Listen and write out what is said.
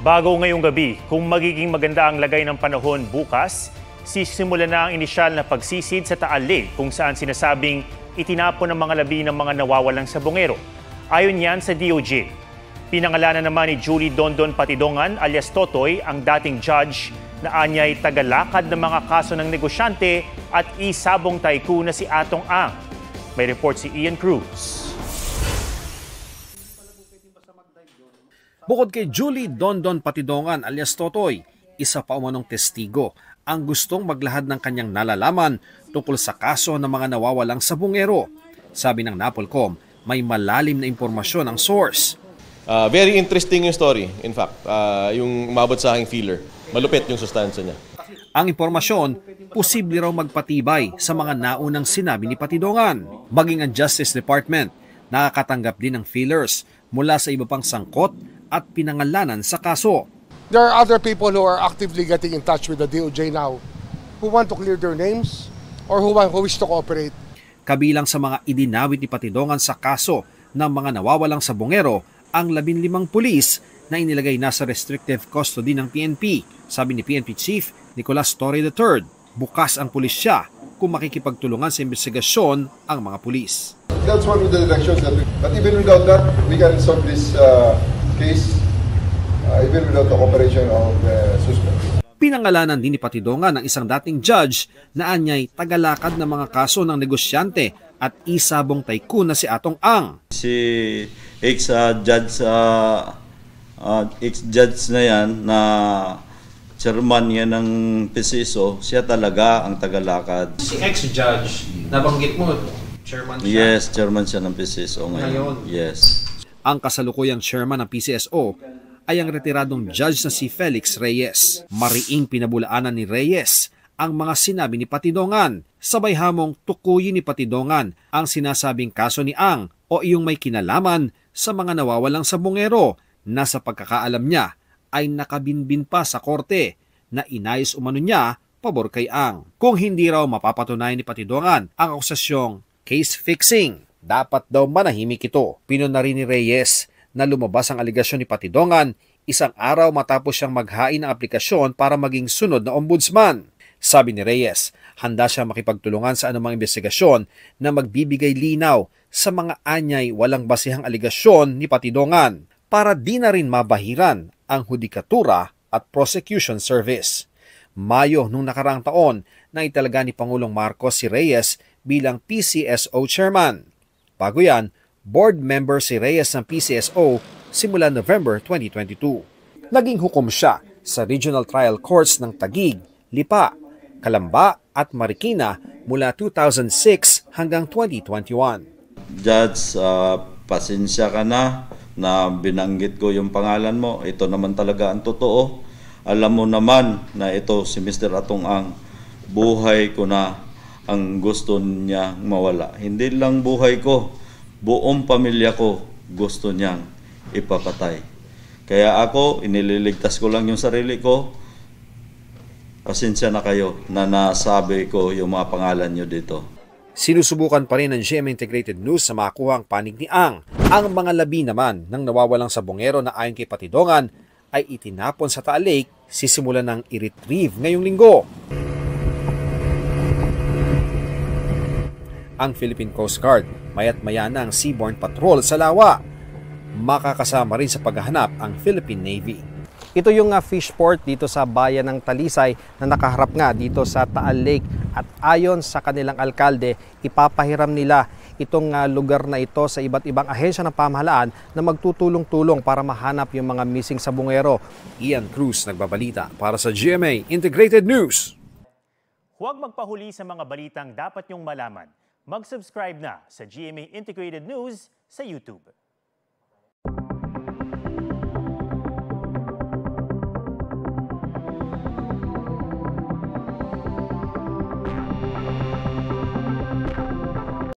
Bago ngayong gabi, kung magiging maganda ang lagay ng panahon bukas, sisimula na ang inisyal na pagsisid sa Taal Lake kung saan sinasabing itinapon ng mga labi ng mga nawawalang sabongero. Ayon yan sa DOJ. Pinangalanan naman ni Julie Dondon Patidongan alias Totoy ang dating judge na anyay tagalakad ng mga kaso ng negosyante at isabong tycoon na si Atong Ang. May report si Ian Cruz. Bukod kay Julie Dondon Patidongan alias Totoy, isa pa umanong testigo ang gustong maglahad ng kanyang nalalaman tungkol sa kaso ng mga nawawalang sabongero. Sabi ng NAPOLCOM, may malalim na impormasyon ang source. Very interesting yung story, in fact, yung umabot sa aking feeler. Malupit yung sustansya niya. Ang impormasyon, posible raw magpatibay sa mga naunang sinabi ni Patidongan. Maging ang Justice Department, nakakatanggap din ng feelers mula sa iba pang sangkot at pinangalanan sa kaso. There are other people who are actively getting in touch with the DOJ now who want to clear their names or who wish to cooperate. Kabilang sa mga idinawit ni Patidongan sa kaso ng mga nawawalang sabongero ang 15 pulis na inilagay na sa restrictive custody ng PNP. Sabi ni PNP Chief Nicolas Torre III, bukas ang pulisya kung makikipagtulungan sa investigasyon ang mga pulis. That's one of the directions but even without that, we can solve this case even without the cooperation of the suspect. Pinangalanan din ni Patidongan ng isang dating judge na anyay tagalakad ng mga kaso ng negosyante at isabong tycoon na si Atong Ang. Si ex-judge na yan na chairman yan ng PCSO, siya talaga ang tagalakad. Si ex-judge, nabanggit mo, chairman siya? Yes, chairman siya ng PCSO ngayon. Yes. Ang kasalukuyang chairman ng PCSO ay ang retiradong judge na si Felix Reyes. Mariing pinabulaanan ni Reyes ang mga sinabi ni Patidongan. Sabay hamong tukuyin ni Patidongan ang sinasabing kaso ni Ang o iyong may kinalaman sa mga nawawalang sabongero na sa pagkakaalam niya ay nakabinbin pa sa korte na inayos umano niya pabor kay Ang. Kung hindi raw mapapatunayan ni Patidongan ang akusasyong case fixing, dapat daw manahimik ito. Pinuna rin ni Reyes na lumabas ang aligasyon ni Patidongan isang araw matapos siyang maghain ng aplikasyon para maging sunod na ombudsman. Sabi ni Reyes, handa siya makipagtulungan sa anumang investigasyon na magbibigay linaw sa mga anyay walang basihang aligasyon ni Patidongan para di na rin mabahiran ang hudikatura at prosecution service. Mayo nung nakaraang taon na italaga ni Pangulong Marcos si Reyes bilang PCSO chairman. Bago yan, board member si Reyes ng PCSO simula November 2022. Naging hukom siya sa Regional Trial Courts ng Taguig, Lipa, Calamba at Marikina mula 2006 hanggang 2021. Judge, pasensya ka na binanggit ko yung pangalan mo. Ito naman talaga ang totoo. Alam mo naman na ito si Mr. Atong Ang, buhay ko na ang gusto niya mawala. Hindi lang buhay ko, buong pamilya ko gusto niyang ipapatay. Kaya ako, inililigtas ko lang yung sarili ko. Pasensya na kayo na nasabi ko yung mga pangalan nyo dito. Sinusubukan pa rin ng GMA Integrated News sa makuha ang panig ni Ang. Ang mga labi naman ng nawawalang sabongero na ayon kay Patidongan ay itinapon sa Taal Lake, sisimulan ng i-retrieve ngayong linggo. Ang Philippine Coast Guard, mayat maya na ang seaborne patrol sa lawa. Makakasama rin sa paghahanap ang Philippine Navy. Ito yung fish port dito sa bayan ng Talisay na nakaharap nga dito sa Taal Lake. At ayon sa kanilang alkalde, ipapahiram nila itong lugar na ito sa iba't ibang ahensya ng pamahalaan na magtutulong-tulong para mahanap yung mga missing sabongero. Ian Cruz nagbabalita para sa GMA Integrated News. Huwag magpahuli sa mga balitang dapat niyong malaman. Mag-subscribe na sa GMA Integrated News sa YouTube.